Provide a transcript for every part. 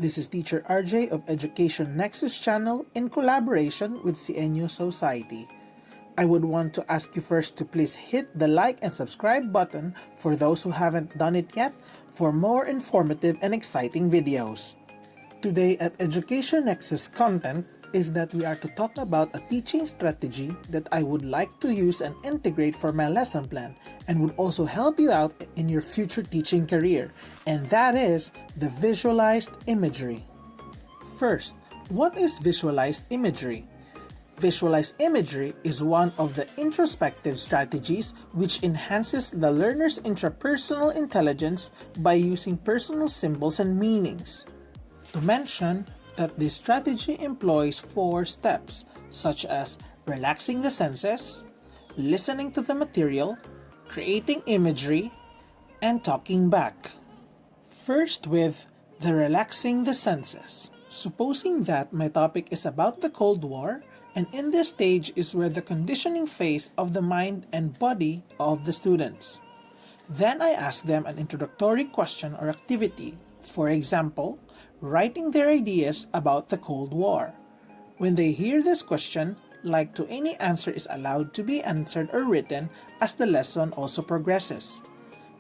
This is Teacher RJ of Education Nexus channel in collaboration with CNU Society. I would want to ask you first to please hit the like and subscribe button for those who haven't done it yet for more informative and exciting videos. Today at Education Nexus content is that we are to talk about a teaching strategy that I would like to use and integrate for my lesson plan and would also help you out in your future teaching career, and that is the visualized imagery. First, what is visualized imagery? Visualized imagery is one of the introspective strategies which enhances the learner's intrapersonal intelligence by using personal symbols and meanings. To mention that this strategy employs 4 steps, such as relaxing the senses, listening to the material, creating imagery, and talking back. First with the relaxing the senses. Supposing that my topic is about the Cold War, and in this stage is where the conditioning phase of the mind and body of the students. Then I ask them an introductory question or activity, for example, writing their ideas about the Cold War. When they hear this question, like to any answer is allowed to be answered or written as the lesson also progresses.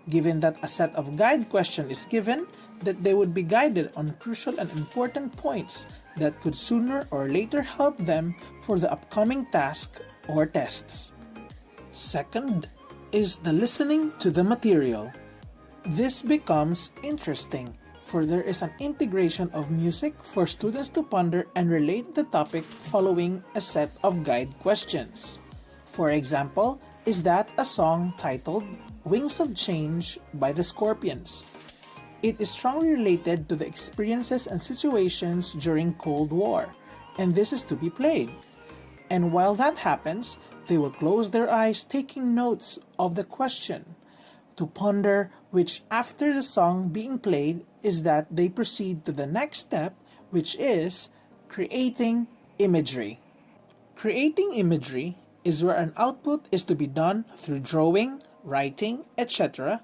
Given that a set of guide question is given, that they would be guided on crucial and important points that could sooner or later help them for the upcoming task or tests. Second is the listening to the material. This becomes interesting, for there is an integration of music for students to ponder and relate the topic following a set of guide questions. For example, is that a song titled Wings of Change by the Scorpions? It is strongly related to the experiences and situations during Cold War, and this is to be played. And while that happens, they will close their eyes taking notes of the question to ponder, which after the song being played is that they proceed to the next step, which is creating imagery. Creating imagery is where an output is to be done through drawing, writing, etc.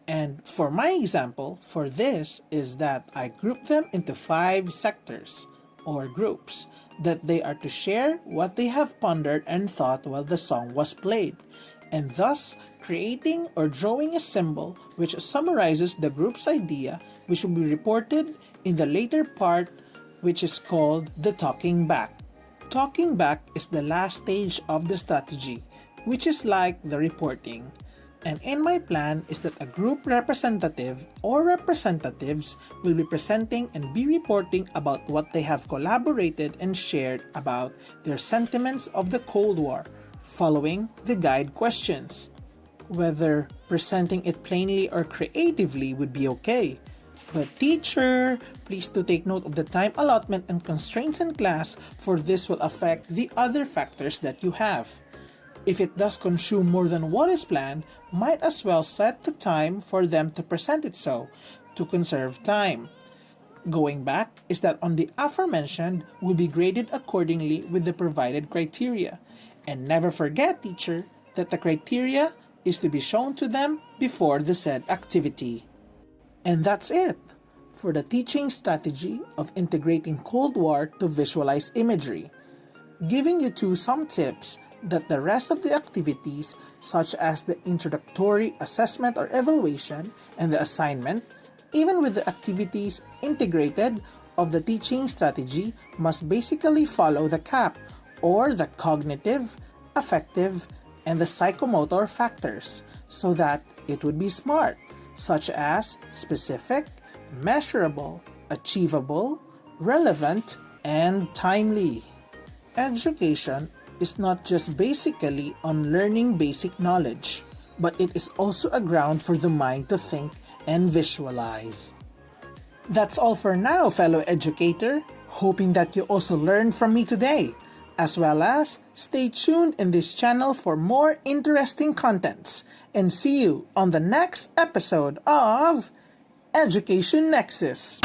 And for my example for this is that I group them into 5 sectors or groups that they are to share what they have pondered and thought while the song was played, and thus creating or drawing a symbol which summarizes the group's idea, which will be reported in the later part, which is called the talking back. Talking back is the last stage of the strategy, which is like the reporting. And in my plan is that a group representative or representatives will be presenting and be reporting about what they have collaborated and shared about their sentiments of the Cold War, following the guide questions. Whether presenting it plainly or creatively would be okay. But teacher, please do take note of the time allotment and constraints in class, for this will affect the other factors that you have. If it does consume more than what is planned, might as well set the time for them to present it so, to conserve time. Going back is that on the aforementioned will be graded accordingly with the provided criteria. And never forget, teacher, that the criteria is to be shown to them before the said activity. And that's it for the teaching strategy of integrating Cold War to visualize imagery. Giving you some tips that the rest of the activities, such as the introductory assessment or evaluation and the assignment, even with the activities integrated of the teaching strategy, must basically follow the CAP, or the cognitive, affective, and the psychomotor factors, so that it would be SMART, such as specific, measurable, achievable, relevant, and timely. Education is not just basically on learning basic knowledge, but it is also a ground for the mind to think and visualize. That's all for now, fellow educator, hoping that you also learned from me today, as well as stay tuned in this channel for more interesting contents, and see you on the next episode of Education Nexus.